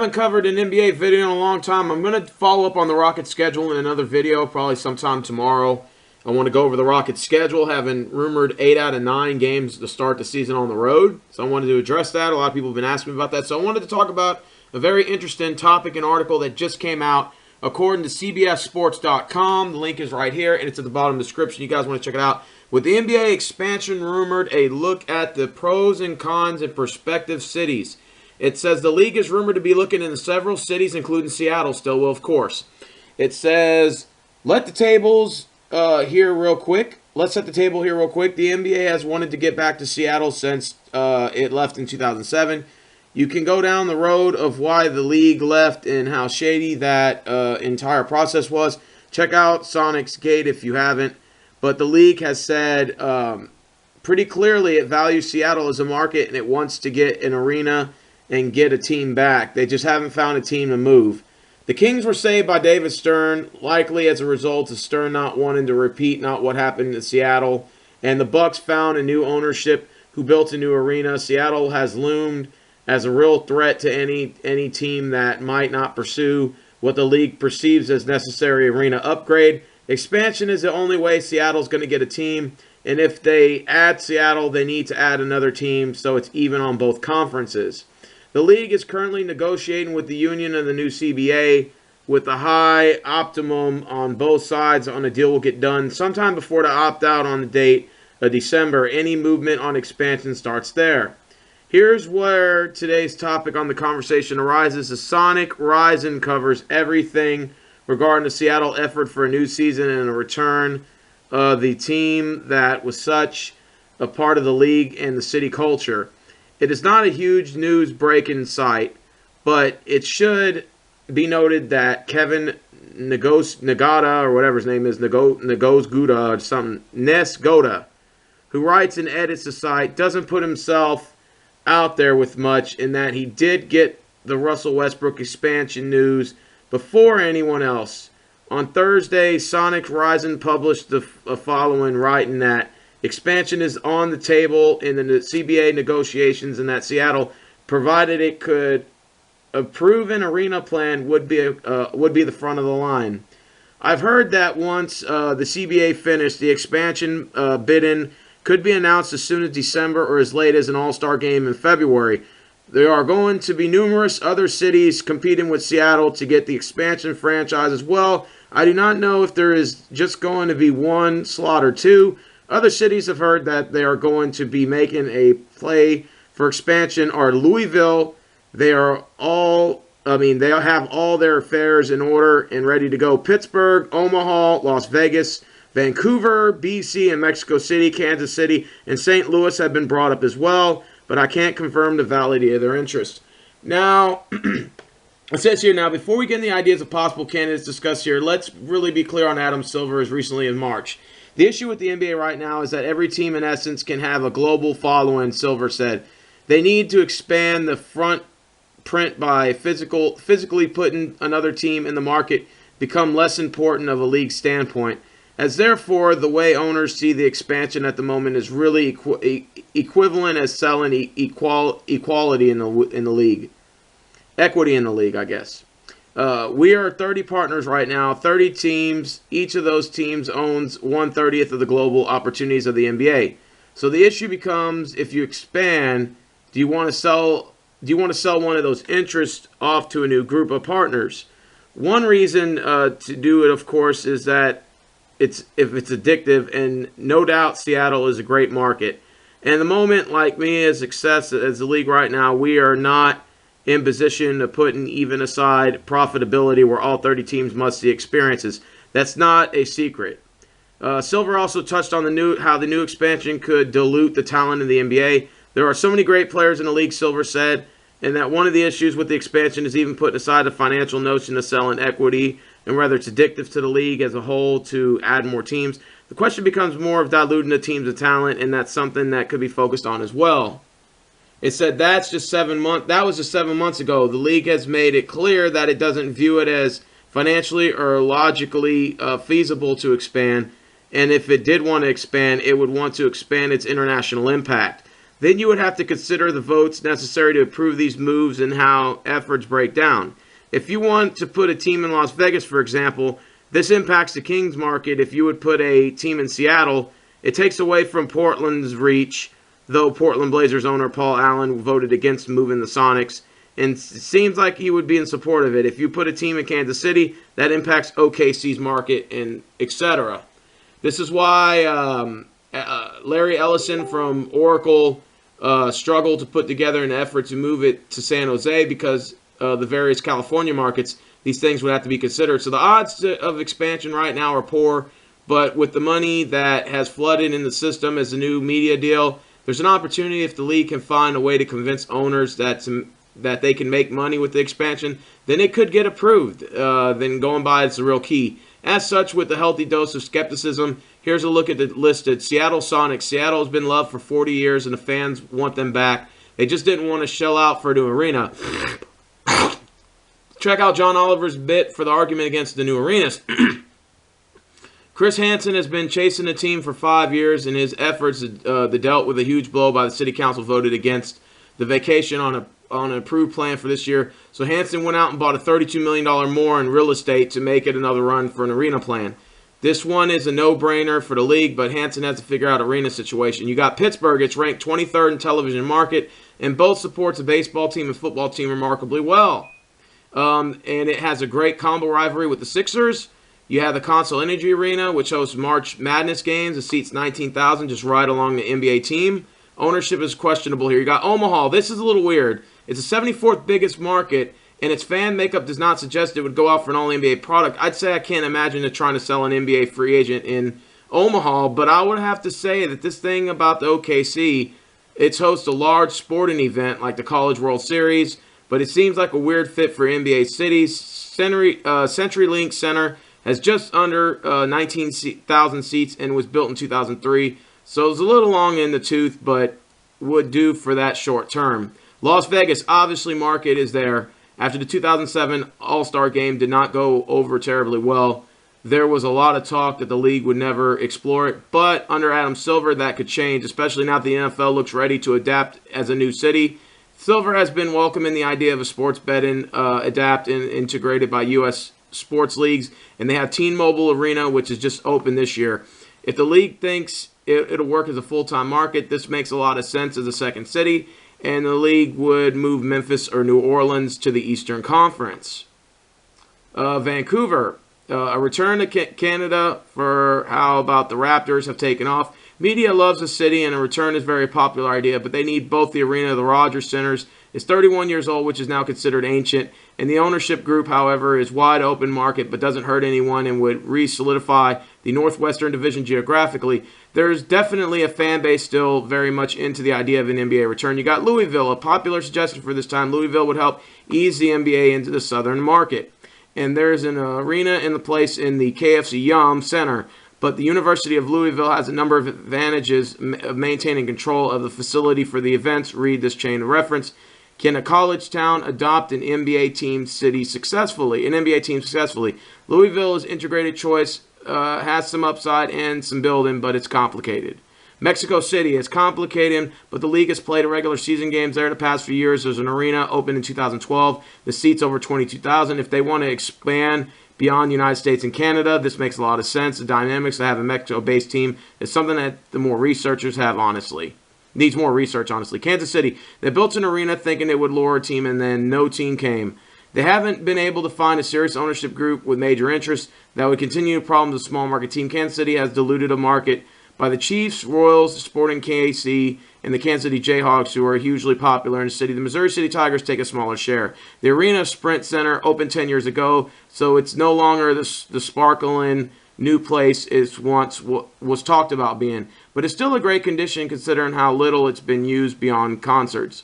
Haven't covered an NBA video in a long time. I'm going to follow up on the Rockets schedule in another video, probably sometime tomorrow. I want to go over the Rockets schedule, having rumored 8 out of 9 games to start the season on the road. So I wanted to address that. A lot of people have been asking me about that. So I wanted to talk about a very interesting topic and article that just came out according to CBSSports.com. The link is right here, and it's at the bottom of the description. You guys want to check it out. With the NBA expansion rumored, a look at the pros and cons in prospective cities. It says the league is rumored to be looking into several cities, including Seattle still. Well, of course. It says, let the tables here real quick. Let's set the table here real quick. The NBA has wanted to get back to Seattle since it left in 2007. You can go down the road of why the league left and how shady that entire process was. Check out Sonic's Gate if you haven't. But the league has said pretty clearly it values Seattle as a market and it wants to get an arena and get a team back. They just haven't found a team to move. The Kings were saved by David Stern, likely as a result of Stern not wanting to repeat not what happened in Seattle. And the Bucks found a new ownership who built a new arena. Seattle has loomed as a real threat to any team that might not pursue what the league perceives as necessary arena upgrade. Expansion is the only way Seattle's going to get a team. And if they add Seattle, they need to add another team so it's even on both conferences. The league is currently negotiating with the union and the new CBA with a high optimum on both sides on a deal will get done sometime before the opt-out on the date of December. Any movement on expansion starts there. Here's where today's topic on the conversation arises. The Sonic Rising covers everything regarding the Seattle effort for a new season and a return of the team that was such a part of the league and the city culture. It is not a huge news break in sight, but it should be noted that Kevin Nagata, or whatever his name is, Nagosguda or something, Nesgoda, who writes and edits the site, doesn't put himself out there with much in that he did get the Russell Westbrook expansion news before anyone else. On Thursday, Sonic Rising published the following, writing that expansion is on the table in the CBA negotiations and that Seattle, provided it could approve an arena plan, would be the front of the line. I've heard that once the CBA finished, the expansion bidding could be announced as soon as December or as late as an All-Star game in February. There are going to be numerous other cities competing with Seattle to get the expansion franchise as well. I do not know if there is just going to be one slot or two. Other cities have heard that they are going to be making a play for expansion are Louisville. They have all their affairs in order and ready to go. Pittsburgh, Omaha, Las Vegas, Vancouver, BC, and Mexico City, Kansas City, and St. Louis have been brought up as well, but I can't confirm the validity of their interest. Now, it says here now, before we get into the ideas of possible candidates discussed here, let's really be clear on Adam Silver as recently in March. The issue with the NBA right now is that every team, in essence, can have a global following, Silver said. They need to expand the front print by physically putting another team in the market become less important of a league standpoint. As therefore, the way owners see the expansion at the moment is really equivalent as selling equality in the league. Equity in the league, I guess. We are 30 partners right now, 30 teams. Each of those teams owns 1/30 of the global opportunities of the NBA. So the issue becomes, if you expand, do you want to sell one of those interests off to a new group of partners? One reason to do it, of course, is that if it's addictive, and no doubt Seattle is a great market. And the moment, like me, as success as the league right now, we are not in position to put even aside profitability where all 30 teams must see experiences. That's not a secret. Silver also touched on how the new expansion could dilute the talent in the NBA. There are so many great players in the league, Silver said, and that one of the issues with the expansion is even putting aside the financial notion of selling equity and whether it's addictive to the league as a whole to add more teams. The question becomes more of diluting the teams of talent, and that's something that could be focused on as well. It said that was just 7 months ago. The league has made it clear that it doesn't view it as financially or logically feasible to expand. And if it did want to expand, it would want to expand its international impact. then you would have to consider the votes necessary to approve these moves and how efforts break down. If you want to put a team in Las Vegas, for example, this impacts the Kings market. If you would put a team in Seattle, it takes away from Portland's reach, though Portland Blazers owner Paul Allen voted against moving the Sonics, and it seems like he would be in support of it. If you put a team in Kansas City, that impacts OKC's market, and etc. This is why Larry Ellison from Oracle struggled to put together an effort to move it to San Jose because the various California markets, these things would have to be considered. So the odds of expansion right now are poor, but with the money that has flooded in the system as a new media deal, there's an opportunity if the league can find a way to convince owners that they can make money with the expansion, then it could get approved. Then going by it's the real key. As such, with a healthy dose of skepticism, here's a look at the listed Seattle Sonics. Seattle has been loved for 40 years, and the fans want them back. They just didn't want to shell out for a new arena. Check out John Oliver's bit for the argument against the new arenas. Chris Hansen has been chasing the team for 5 years, and his efforts dealt with a huge blow by the city council voted against the vacation on an approved plan for this year. So Hansen went out and bought a $32 million more in real estate to make it another run for an arena plan. This one is a no-brainer for the league, but Hansen has to figure out arena situation. You got Pittsburgh. It's ranked 23rd in television market, and both supports a baseball team and football team remarkably well. And it has a great combo rivalry with the Sixers. You have the Consol Energy Arena, which hosts March Madness games. It seats 19,000 just right along the NBA team. Ownership is questionable here. You got Omaha. This is a little weird. It's the 74th biggest market, and its fan makeup does not suggest it would go out for an all-NBA product. I'd say I can't imagine it trying to sell an NBA free agent in Omaha, but I would have to say that this thing about the OKC, it's hosts a large sporting event like the College World Series, but it seems like a weird fit for NBA cities. CenturyLink Center has just under 19,000 seats and was built in 2003, so it's a little long in the tooth, but would do for that short term. Las Vegas, obviously market is there. After the 2007 All-Star Game did not go over terribly well, there was a lot of talk that the league would never explore it, but under Adam Silver that could change, especially now that the NFL looks ready to adapt as a new city. Silver has been welcoming the idea of a sports betting adapt and integrated by U.S. sports leagues, and they have T-Mobile Arena, which is just open this year. If the league thinks it'll work as a full-time market, this makes a lot of sense as a second city, and the league would move Memphis or New Orleans to the Eastern Conference. Vancouver, a return to Canada for how about the Raptors have taken off. Media loves the city, and a return is a very popular idea, but they need both the arena. The Rogers Centers is 31 years old, which is now considered ancient, and the ownership group, however, is wide open market but doesn't hurt anyone and would re-solidify the Northwestern Division geographically. There's definitely a fan base still very much into the idea of an NBA return. You got Louisville, a popular suggestion for this time. Louisville would help ease the NBA into the southern market. And there's an arena in the place in the KFC Yum Center. But the University of Louisville has a number of advantages of maintaining control of the facility for the events. Read this chain of reference. Can a college town adopt an NBA team successfully? Louisville is integrated choice, has some upside and some building, but it's complicated. Mexico City is complicated, but the league has played regular season games there the past few years. There's an arena opened in 2012. The seats over 22,000. If they want to expand beyond the United States and Canada, this makes a lot of sense. The dynamics to have a Mexico-based team is something that the more researchers have, honestly. Needs more research, honestly. Kansas City, they built an arena thinking it would lure a team, and then no team came. They haven't been able to find a serious ownership group with major interests that would continue problems of small market team. Kansas City has diluted a market by the Chiefs, Royals, Sporting KC, and the Kansas City Jayhawks, who are hugely popular in the city. The Missouri City Tigers take a smaller share. The Arena Sprint Center opened 10 years ago, so it's no longer the sparkling new place it once was talked about being. But it's still a great condition considering how little it's been used beyond concerts.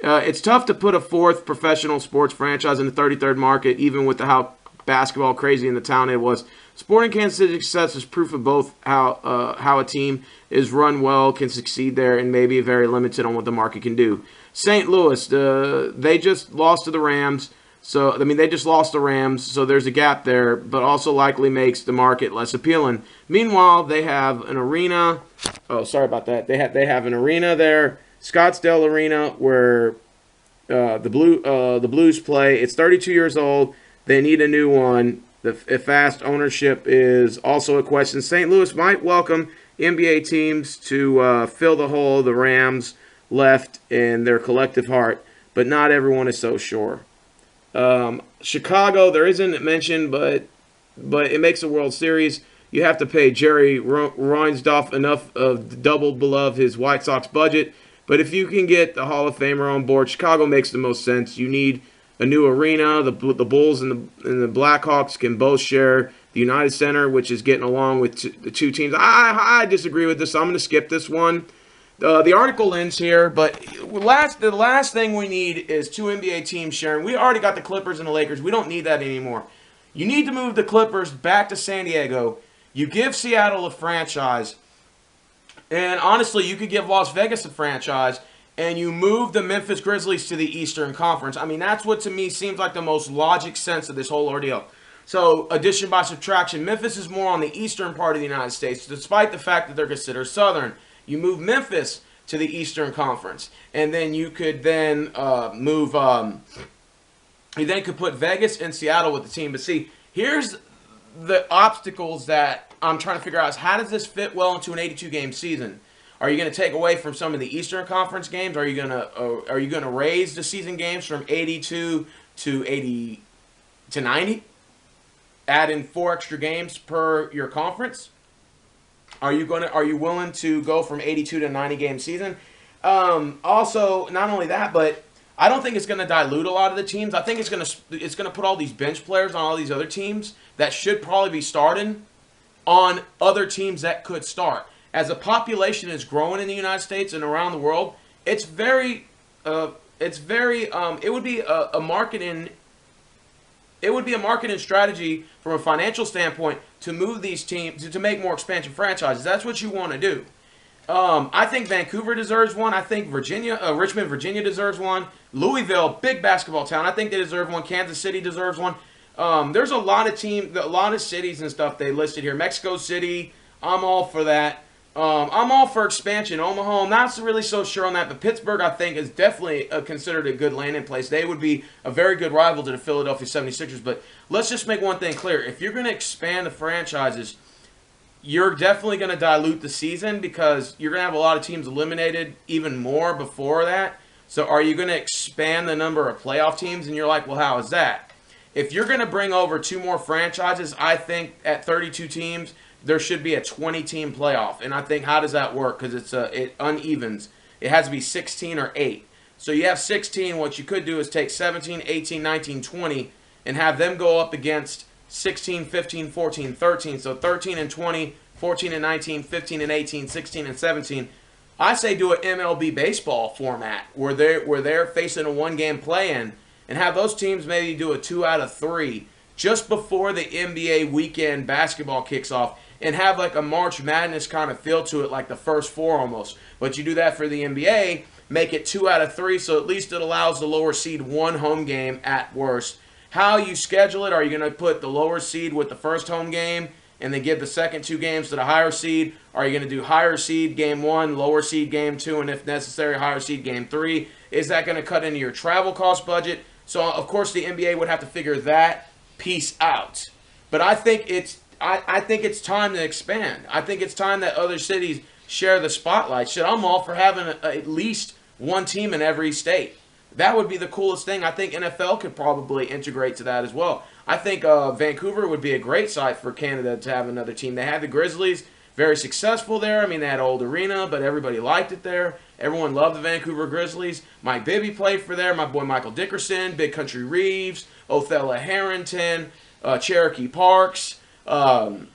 It's tough to put a fourth professional sports franchise in the 33rd market, even with how basketball crazy in the town it was. Sporting Kansas City's success is proof of both how a team is run well can succeed there and maybe very limited on what the market can do. St. Louis, they just lost to the Rams. So, they just lost the Rams, so there's a gap there, but also likely makes the market less appealing. Meanwhile, they have an arena. Oh, sorry about that. They have an arena there Scottsdale Arena, where the Blues play. It's 32 years old. They need a new one. The fast ownership is also a question. St. Louis might welcome NBA teams to fill the hole the Rams left in their collective heart, but not everyone is so sure. Chicago, there isn't mentioned, but it makes a World Series. You have to pay Jerry Reinsdorf enough of double below his White Sox budget. But if you can get the Hall of Famer on board, Chicago makes the most sense. You need a new arena. The Bulls and the Blackhawks can both share the United Center, which is getting along with the two teams. I disagree with this. I'm going to skip this one. The article ends here, but the last thing we need is two NBA teams sharing. We already got the Clippers and the Lakers. We don't need that anymore. You need to move the Clippers back to San Diego. You give Seattle a franchise. And honestly, you could give Las Vegas a franchise, and you move the Memphis Grizzlies to the Eastern Conference. I mean, that's what to me seems like the most logic sense of this whole ordeal. So, addition by subtraction, Memphis is more on the eastern part of the United States, despite the fact that they're considered southern. You move Memphis to the Eastern Conference, and then you could then move. You then could put Vegas and Seattle with the team. But see, here's the obstacles that I'm trying to figure out: is how does this fit well into an 82-game season? Are you going to take away from some of the Eastern Conference games? Are you going to raise the season games from 82 to 90? Add in 4 extra games per your conference? Are you willing to go from 82 to 90 game season? Also, not only that, but I don't think it's going to dilute a lot of the teams. I think it's going to put all these bench players on all these other teams that should probably be starting on other teams that could start. As the population is growing in the United States and around the world, it would be a marketing strategy from a financial standpoint to move these teams to make more expansion franchises. That's what you want to do. I think Vancouver deserves one. I think Richmond, Virginia deserves one. Louisville, big basketball town. I think they deserve one. Kansas City deserves one. There's a lot of a lot of cities and stuff they listed here. Mexico City, I'm all for that. I'm all for expansion. Omaha, I'm not really so sure on that, but Pittsburgh, I think, is definitely considered a good landing place. They would be a very good rival to the Philadelphia 76ers. But let's just make one thing clear. If you're going to expand the franchises, you're definitely going to dilute the season because you're going to have a lot of teams eliminated even more before that. So are you going to expand the number of playoff teams? And you're like, well, how is that? If you're going to bring over 2 more franchises, I think at 32 teams, there should be a 20-team playoff. And I think, how does that work? Because it unevens. It has to be 16 or 8. So you have 16. What you could do is take 17, 18, 19, 20, and have them go up against 16, 15, 14, 13. So 13 and 20, 14 and 19, 15 and 18, 16 and 17. I say do an MLB baseball format where they're facing a 1-game play-in and have those teams maybe do a 2 out of 3 just before the NBA weekend basketball kicks off, and have like a March Madness kind of feel to it, like the first 4 almost. But you do that for the NBA, make it 2 out of 3, so at least it allows the lower seed 1 home game at worst. How you schedule it, are you going to put the lower seed with the first home game and then give the second 2 games to the higher seed? Are you going to do higher seed game 1, lower seed game 2, and if necessary, higher seed game 3? Is that going to cut into your travel cost budget? So, of course, the NBA would have to figure that piece out. But I think it's time to expand. I think it's time that other cities share the spotlight. Shit, I'm all for having at least 1 team in every state. That would be the coolest thing. I think NFL could probably integrate to that as well. I think Vancouver would be a great site for Canada to have another team. They had the Grizzlies, very successful there. I mean, they had an old arena, but everybody liked it there. Everyone loved the Vancouver Grizzlies. Mike Bibby played for there. My boy Michael Dickerson, Big Country Reeves, Othello Harrington, Cherokee Parks, Sharif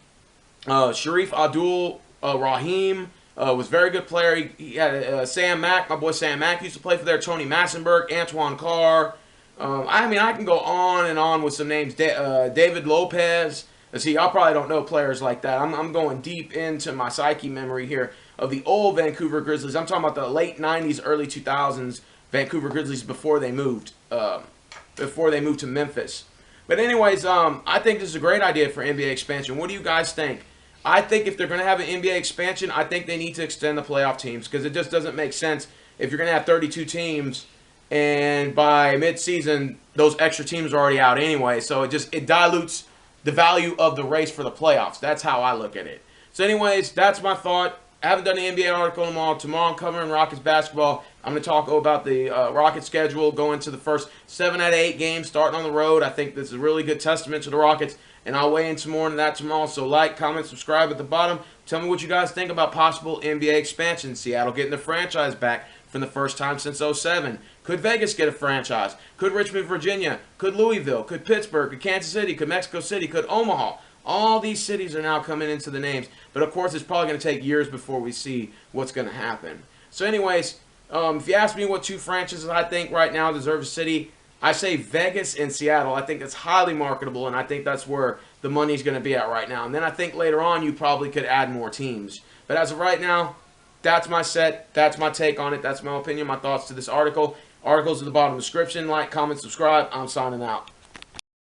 Abdul Rahim was a very good player. He had Sam Mack, my boy Sam Mack used to play for there. Tony Massenberg, Antoine Carr. I mean, I can go on and on with some names. David Lopez. See, y'all probably don't know players like that. I'm going deep into my psyche memory here of the old Vancouver Grizzlies. I'm talking about the late 90s, early 2000s Vancouver Grizzlies before they moved to Memphis. But anyways, I think this is a great idea for NBA expansion. What do you guys think? I think if they're going to have an NBA expansion, I think they need to extend the playoff teams because it just doesn't make sense if you're going to have 32 teams, and by mid-season, those extra teams are already out anyway. So it dilutes the value of the race for the playoffs. That's how I look at it. So anyways, that's my thought. I haven't done the NBA article tomorrow. Tomorrow I'm covering Rockets basketball. I'm going to talk about the Rockets schedule, going to the first 7 out of 8 games, starting on the road. I think this is a really good testament to the Rockets, and I'll weigh in some more on that tomorrow. So like, comment, subscribe at the bottom. Tell me what you guys think about possible NBA expansion. Seattle getting the franchise back for the first time since 2007. Could Vegas get a franchise? Could Richmond, Virginia? Could Louisville? Could Pittsburgh? Could Kansas City? Could Mexico City? Could Omaha? All these cities are now coming into the names. But, of course, it's probably going to take years before we see what's going to happen. So, anyways, if you ask me what 2 franchises I think right now deserve a city, I say Vegas and Seattle. I think that's highly marketable, and I think that's where the money's going to be at right now. And then I think later on you probably could add more teams. But as of right now, that's my set. That's my take on it. That's my opinion, my thoughts to this article. Articles at the bottom of the description. Like, comment, subscribe. I'm signing out.